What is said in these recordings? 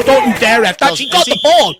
Don't you dare, ref. That's he got the ball.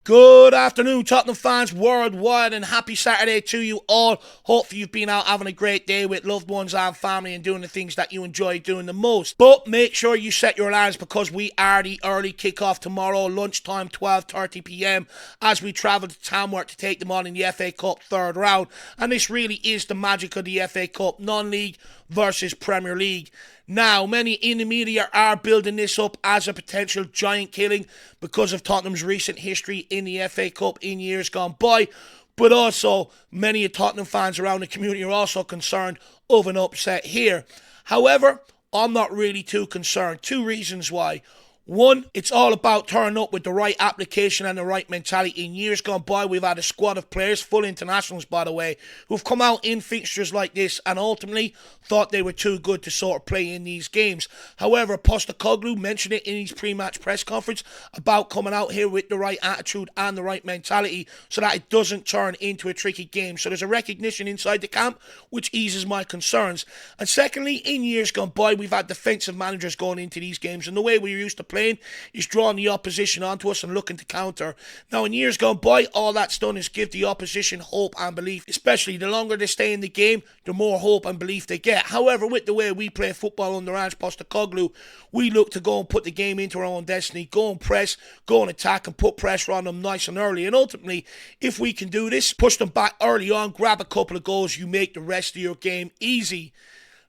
Good afternoon, Tottenham fans worldwide, and happy Saturday to you all. Hopefully you've been out having a great day with loved ones and family and doing the things that you enjoy doing the most. But make sure you set your alarms because we are the early kickoff tomorrow, lunchtime, 12:30 p.m, as we travel to Tamworth to take them on in the FA Cup third round. And this really is the magic of the FA Cup, non-league versus Premier League. Now, many in the media are building this up as a potential giant killing because of Tottenham's recent history in the FA Cup in years gone by. But also, many of Tottenham fans around the community are also concerned of an upset here. However, I'm not really too concerned. Two reasons why. One, it's all about turning up with the right application and the right mentality. In years gone by, we've had a squad of players, full internationals by the way, who've come out in fixtures like this and ultimately thought they were too good to sort of play in these games. However, Postecoglou mentioned it in his pre-match press conference about coming out here with the right attitude and the right mentality so that it doesn't turn into a tricky game. So there's a recognition inside the camp which eases my concerns. And secondly, in years gone by, we've had defensive managers going into these games, and the way we used to playing is drawing the opposition onto us and looking to counter. Now, in years gone by, all that's done is give the opposition hope and belief. Especially the longer they stay in the game, the more hope and belief they get. However, with the way we play football under Ange Postecoglou, we look to go and put the game into our own destiny, go and press, go and attack and put pressure on them nice and early. And ultimately, if we can do this, push them back early on, grab a couple of goals, you make the rest of your game easy.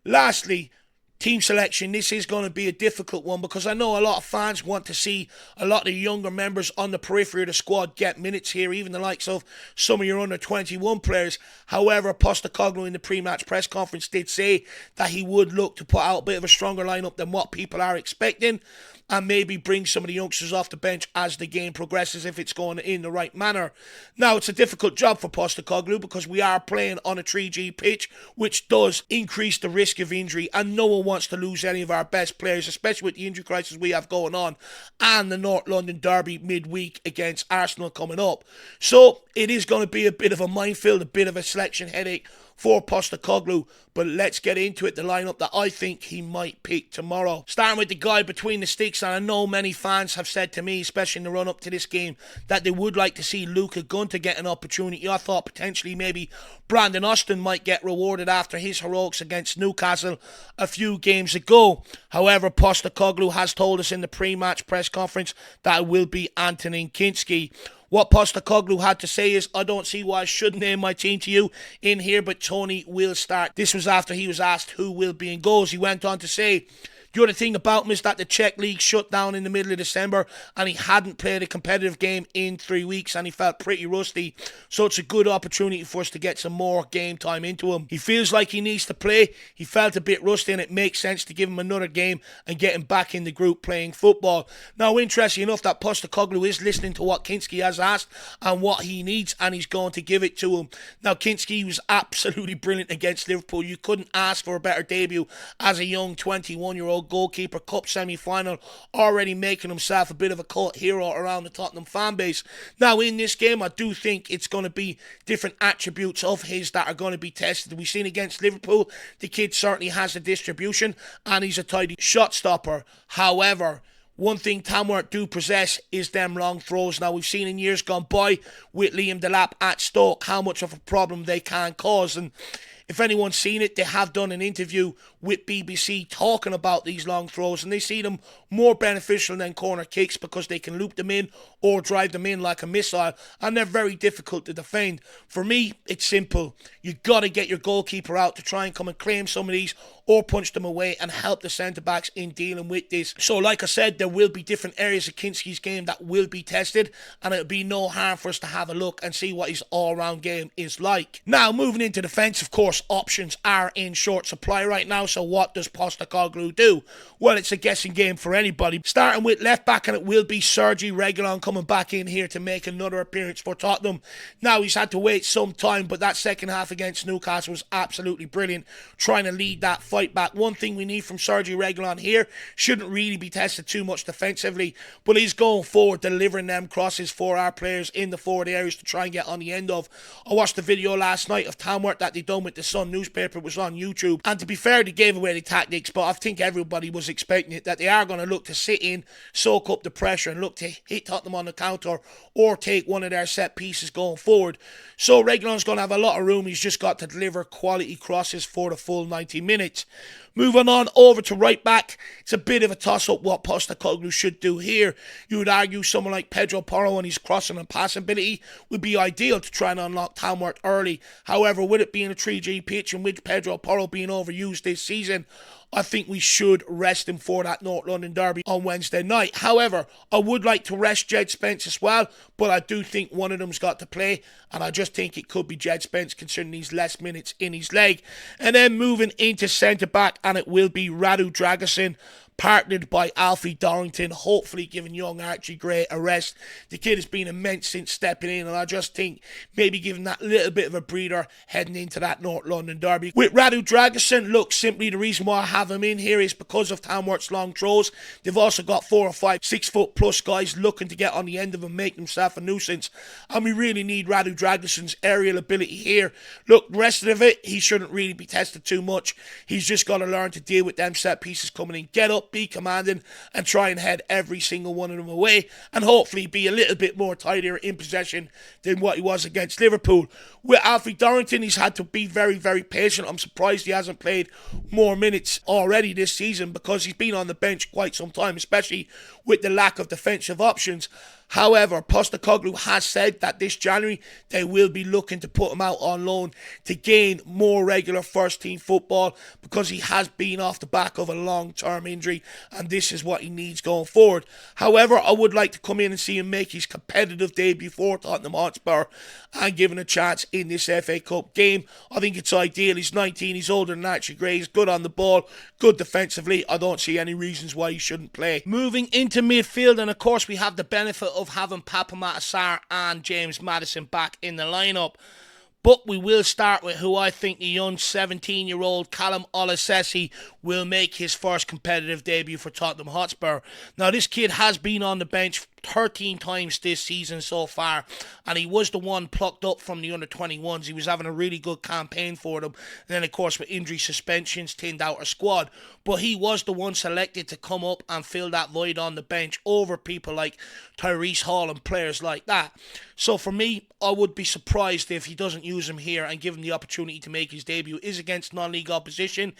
Lastly, team selection. This is going to be a difficult one because I know a lot of fans want to see a lot of the younger members on the periphery of the squad get minutes here, even the likes of some of your under 21 players. However, Postecoglou in the pre-match press conference did say that he would look to put out a bit of a stronger lineup than what people are expecting and maybe bring some of the youngsters off the bench as the game progresses if it's going in the right manner. Now, it's a difficult job for Postecoglou because we are playing on a 3G pitch, which does increase the risk of injury, and no one wants to lose any of our best players, especially with the injury crisis we have going on and the North London derby midweek against Arsenal coming up. So it is going to be a bit of a minefield, a bit of a selection headache for Postecoglou, but let's get into it. The lineup that I think he might pick tomorrow. Starting with the guy between the sticks, and I know many fans have said to me, especially in the run-up to this game, that they would like to see Luca Gunter get an opportunity. I thought potentially maybe Brandon Austin might get rewarded after his heroics against Newcastle a few games ago. However, Postecoglou has told us in the pre-match press conference that it will be Antonin Kinski. What Postecoglou had to say is, I don't see why I should name my team to you in here, but Tony will start. This was after he was asked who will be in goals. He went on to say, the other thing about him is that the Czech league shut down in the middle of December and he hadn't played a competitive game in 3 weeks and he felt pretty rusty. So it's a good opportunity for us to get some more game time into him. He feels like he needs to play. He felt a bit rusty and it makes sense to give him another game and get him back in the group playing football. Now, interesting enough that Postecoglou is listening to what Kinski has asked and what he needs, and he's going to give it to him. Now, Kinski was absolutely brilliant against Liverpool. You couldn't ask for a better debut as a young 21-year-old goalkeeper. Cup semi-final, already making himself a bit of a cult hero around the Tottenham fan base. Now, in this game, I do think it's going to be different attributes of his that are going to be tested. We've seen against Liverpool, the kid certainly has the distribution and he's a tidy shot stopper. However, one thing Tamworth do possess is them long throws. Now, we've seen in years gone by with Liam Delap at Stoke how much of a problem they can cause, and if anyone's seen it, they have done an interview with BBC talking about these long throws, and they see them more beneficial than corner kicks because they can loop them in or drive them in like a missile, and they're very difficult to defend. For me, it's simple. You got to get your goalkeeper out to try and come and claim some of these or punch them away and help the centre-backs in dealing with this. So like I said, there will be different areas of Kinski's game that will be tested, and it'll be no harm for us to have a look and see what his all-round game is like. Now, moving into defence, of course, options are in short supply right now, so what does Postecoglou do? Well, it's a guessing game for anybody. Starting with left-back, and it will be Sergi Reguilon coming back in here to make another appearance for Tottenham. Now, he's had to wait some time, but that second half against Newcastle was absolutely brilliant, trying to lead that fight back. One thing we need from Sergi Reguilon here, shouldn't really be tested too much defensively, but he's going forward, delivering them crosses for our players in the forward areas to try and get on the end of. I watched the video last night of Tamworth that they done with the the Sun newspaper was on YouTube. And to be fair, they gave away the tactics, but I think everybody was expecting it, that they are going to look to sit in, soak up the pressure, and look to hit Tottenham on the counter or take one of their set pieces going forward. So Reguilon's going to have a lot of room. He's just got to deliver quality crosses for the full 90 minutes. Moving on over to right back, it's a bit of a toss-up what Postecoglou should do here. You would argue someone like Pedro Porro and his crossing and passing ability would be ideal to try and unlock Tamworth early. However, with it being a 3G pitch and with Pedro Porro being overused this season, I think we should rest him for that North London derby on Wednesday night. However, I would like to rest Jed Spence as well, but I do think one of them's got to play, and I just think it could be Jed Spence considering he's less minutes in his leg. And then moving into centre-back, and it will be Radu Dragusin, partnered by Alfie Dorrington, hopefully giving young Archie Gray a rest. The kid has been immense since stepping in, and I just think maybe giving that little bit of a breather heading into that North London derby. With Radu Dragusin, look, simply the reason why I have him in here is because of Tamworth's long throws. They've also got 4 or 5 6-foot-plus guys looking to get on the end of him, make themselves a nuisance, and we really need Radu Dragusin's aerial ability here. Look, the rest of it, he shouldn't really be tested too much. He's just got to learn to deal with them set pieces coming in, get up, be commanding, and try and head every single one of them away, and hopefully be a little bit more tidier in possession than what he was against Liverpool. With Alfie Dorrington, he's had to be very, very patient. I'm surprised he hasn't played more minutes already this season because he's been on the bench quite some time, especially with the lack of defensive options. However, Postecoglou has said that this January they will be looking to put him out on loan to gain more regular first-team football because he has been off the back of a long-term injury, and this is what he needs going forward. However, I would like to come in and see him make his competitive debut for Tottenham Hotspur and give him a chance in this FA Cup game. I think it's ideal. He's 19, he's older than Archie Gray, he's good on the ball, good defensively. I don't see any reasons why he shouldn't play. Moving into midfield, and of course we have the benefit of having Papamatta Sarr and James Madison back in the lineup. But we will start with who I think the young 17-year-old Callum Olusesi will make his first competitive debut for Tottenham Hotspur. Now, this kid has been on the bench 13 times this season so far, and he was the one plucked up from the under-21s. He was having a really good campaign for them, and then of course with injury suspensions thinned out our squad, but he was the one selected to come up and fill that void on the bench over people like Tyrese Hall and players like that. So for me, I would be surprised if he doesn't use him here and give him the opportunity to make his debut. It is against non-league opposition.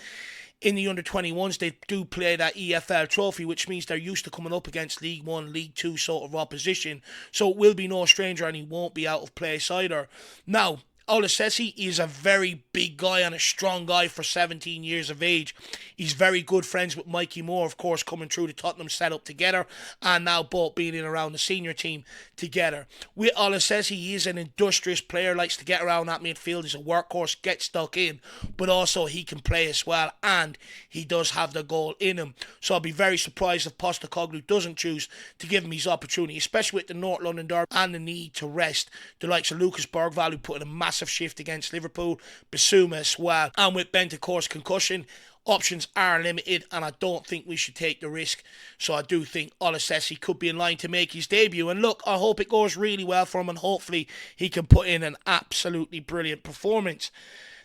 In the under-21s, they do play that EFL trophy, which means they're used to coming up against League 1, League 2 sort of opposition. So it will be no stranger, and he won't be out of place either. Now, Olusesi is a very big guy and a strong guy for 17 years of age. He's very good friends with Mikey Moore, of course, coming through the Tottenham setup together, and now both being in around the senior team together. With Olusesi, he is an industrious player, likes to get around that midfield. He's a workhorse, get stuck in, but also he can play as well, and he does have the goal in him. So I'll be very surprised if Postecoglou doesn't choose to give him his opportunity, especially with the North London derby and the need to rest the likes of Lucas Bergvall, who put in a massive shift against Liverpool, Bissouma as well, and with Bentancur's concussion, options are limited, and I don't think we should take the risk. So I do think Olusesi could be in line to make his debut, and look, I hope it goes really well for him, and hopefully he can put in an absolutely brilliant performance.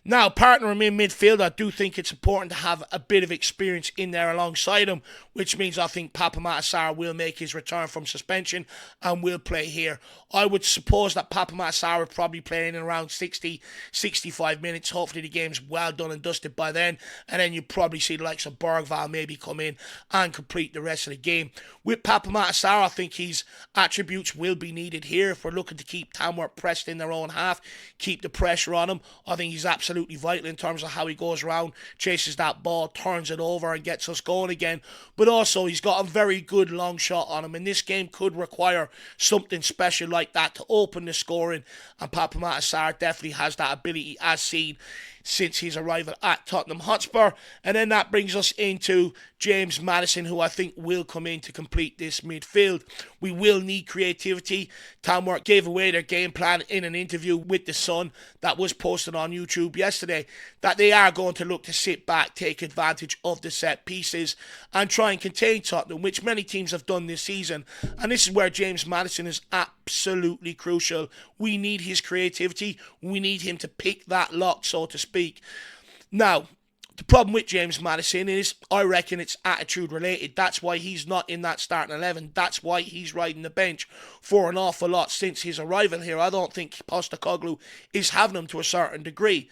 Now, partner him in midfield, I do think it's important to have a bit of experience in there alongside him, which means I think Papamatta Sarr will make his return from suspension and will play here. I would suppose that Papamatta Sarr would probably play in around 60-65 minutes. Hopefully the game's well done and dusted by then, and then you probably see the likes of Bergvall maybe come in and complete the rest of the game. With Papamatta Sarr, I think his attributes will be needed here if we're looking to keep Tamworth pressed in their own half, keep the pressure on him. I think he's absolutely vital in terms of how he goes around, chases that ball, turns it over and gets us going again. But also he's got a very good long shot on him, and this game could require something special like that to open the scoring, and Papamatta Sarr definitely has that ability as seen since his arrival at Tottenham Hotspur. And then that brings us into James Madison, who I think will come in to complete this midfield. We will need creativity. Tamworth gave away their game plan in an interview with The Sun that was posted on YouTube yesterday, that they are going to look to sit back, take advantage of the set pieces and try and contain Tottenham, which many teams have done this season. And this is where James Madison is absolutely crucial. We need his creativity. We need him to pick that lock, so to speak, speak. Now, the problem with James Madison is, I reckon it's attitude related. That's why he's not in that starting 11. That's why he's riding the bench for an awful lot since his arrival here. I don't think Postecoglou is having him to a certain degree.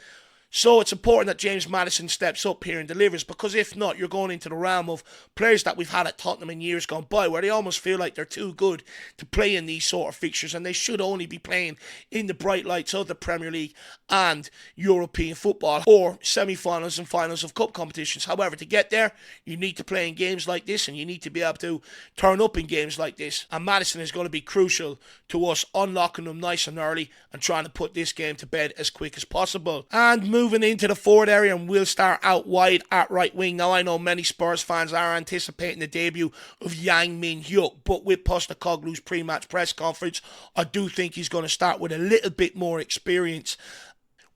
So it's important that James Madison steps up here and delivers, because if not, you're going into the realm of players that we've had at Tottenham in years gone by, where they almost feel like they're too good to play in these sort of fixtures, and they should only be playing in the bright lights of the Premier League and European football, or semi-finals and finals of cup competitions. However, to get there, you need to play in games like this, and you need to be able to turn up in games like this. And Madison is going to be crucial to us unlocking them nice and early and trying to put this game to bed as quick as possible. And moving into the forward area, and we'll start out wide at right wing. Now, I know many Spurs fans are anticipating the debut of young Min-Hyeok, but with Postecoglou's pre-match press conference, I do think he's going to start with a little bit more experience,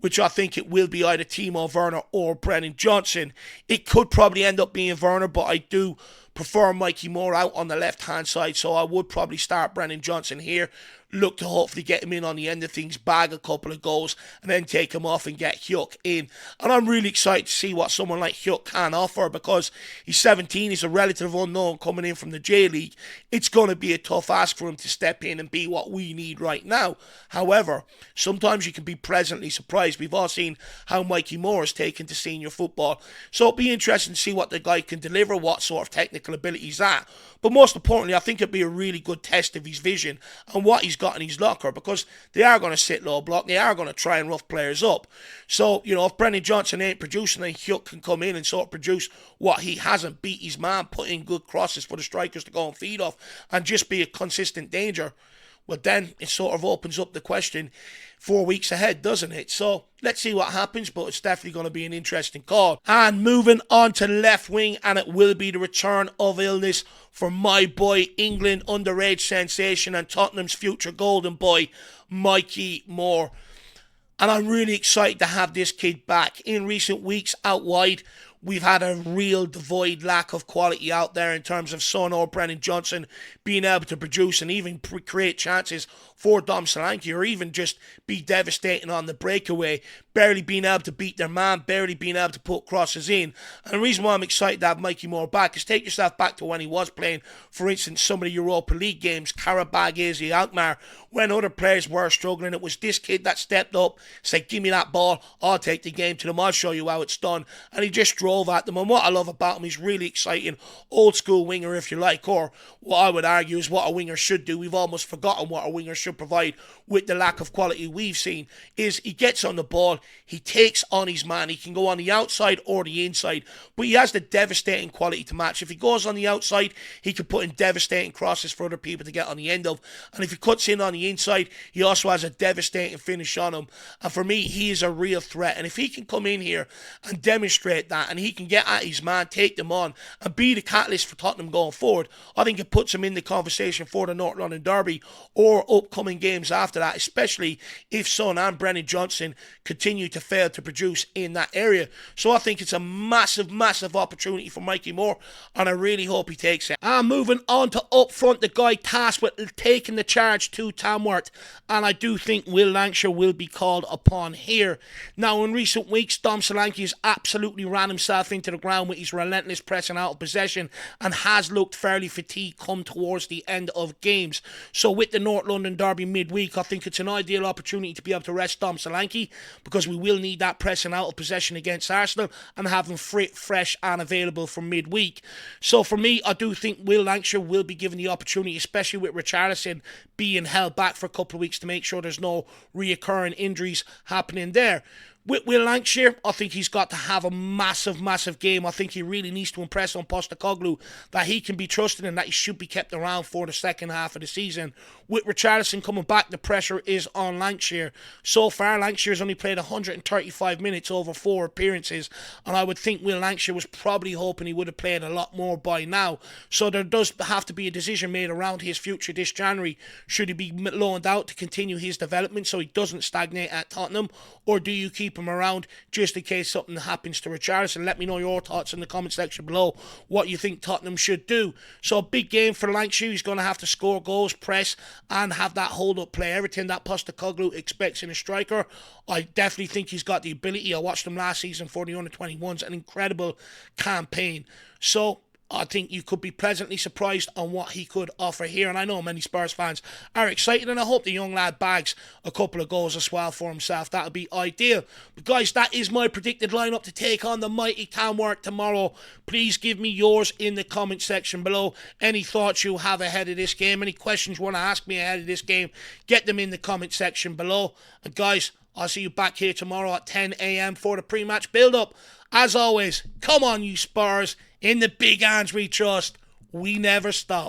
which I think it will be either Timo Werner or Brennan Johnson. It could probably end up being Werner, but I do prefer Mikey Moore out on the left-hand side, so I would probably start Brennan Johnson here. Look to hopefully get him in on the end of things, bag a couple of goals, and then take him off and get Hyuk in. And I'm really excited to see what someone like Hyuk can offer, because he's 17, he's a relative unknown coming in from the J-League. It's going to be a tough ask for him to step in and be what we need right now. However, sometimes you can be pleasantly surprised. We've all seen how Mikey Moore has taken to senior football, so it'll be interesting to see what the guy can deliver, what sort of technical ability he's at. But most importantly, I think it'd be a really good test of his vision and what he's got in his locker, because they are going to sit low block, they are going to try and rough players up. So, you know, if Brennan Johnson ain't producing, then Hyuk can come in and sort of produce what he hasn't, beat his man, put in good crosses for the strikers to go and feed off, and just be a consistent danger. Well, then it sort of opens up the question 4 weeks ahead, doesn't it? So let's see what happens, but it's definitely going to be an interesting call. And moving on to left wing, and it will be the return of illness for my boy, England underage sensation and Tottenham's future golden boy, Mikey Moore. And I'm really excited to have this kid back. In recent weeks out wide, we've had a real devoid lack of quality out there in terms of Son or Brennan Johnson being able to produce and even create chances for Dom Solanke, or even just be devastating on the breakaway, barely being able to beat their man, barely being able to put crosses in. And the reason why I'm excited to have Mikey Moore back is, take yourself back to when he was playing, for instance, some of the Europa League games, Karabag, Asia, Alkmaar, when other players were struggling. It was this kid that stepped up, said, give me that ball, I'll take the game to them, I'll show you how it's done. And he just drove at them. And what I love about him, he's really exciting, old school winger if you like, or what I would argue is what a winger should do. We've almost forgotten what a winger should provide with the lack of quality we've seen. Is he gets on the ball, he takes on his man, he can go on the outside or the inside, but he has the devastating quality to match. If he goes on the outside, he can put in devastating crosses for other people to get on the end of, and if he cuts in on the inside, he also has a devastating finish on him. And for me, he is a real threat, and if he can come in here and demonstrate that, and he can get at his man, take them on, and be the catalyst for Tottenham going forward, I think it puts him in the conversation for the North London Derby or upcoming games after that, especially if Son and Brennan Johnson continue to fail to produce in that area. So I think it's a massive, massive opportunity for Mikey Moore, and I really hope he takes it. And moving on to up front, the guy tasked with taking the charge to Tamworth, and I do think Will Lancashire will be called upon here. Now, in recent weeks, Dom Solanke has absolutely ran himself into the ground with his relentless pressing out of possession, and has looked fairly fatigued come towards the end of games. So with the North London Derby midweek, I think it's an ideal opportunity to be able to rest Dom Solanke, because we will need that pressing out of possession against Arsenal and have them fresh and available for midweek. So for me, I do think Will Lancashire will be given the opportunity, especially with Richarlison being held back for a couple of weeks, to make sure there's no reoccurring injuries happening there. With Will Lancashire, I think he's got to have a massive, massive game. I think he really needs to impress on Postecoglou that he can be trusted and that he should be kept around for the second half of the season. With Richarlison coming back, the pressure is on Lancashire. So far, Lancashire has only played 135 minutes over 4 appearances, and I would think Will Lancashire was probably hoping he would have played a lot more by now. So there does have to be a decision made around his future this January. Should he be loaned out to continue his development so he doesn't stagnate at Tottenham, or do you keep keep him around just in case something happens to Richarlison. Let me know your thoughts in the comment section below, what you think Tottenham should do. So a big game for Lancashire. He's going to have to score goals, press, and have that hold-up play. Everything that Postecoglou expects in a striker. I definitely think he's got the ability. I watched him last season for the under-21s. An incredible campaign. So I think you could be pleasantly surprised on what he could offer here. And I know many Spurs fans are excited, and I hope the young lad bags a couple of goals as well for himself. That would be ideal. But guys, that is my predicted lineup to take on the mighty Tamworth tomorrow. Please give me yours in the comment section below. Any thoughts you have ahead of this game, any questions you want to ask me ahead of this game, get them in the comment section below. And guys, I'll see you back here tomorrow at 10 a.m. for the pre-match build-up. As always, come on you Spurs. In the big hands we trust. We never stop.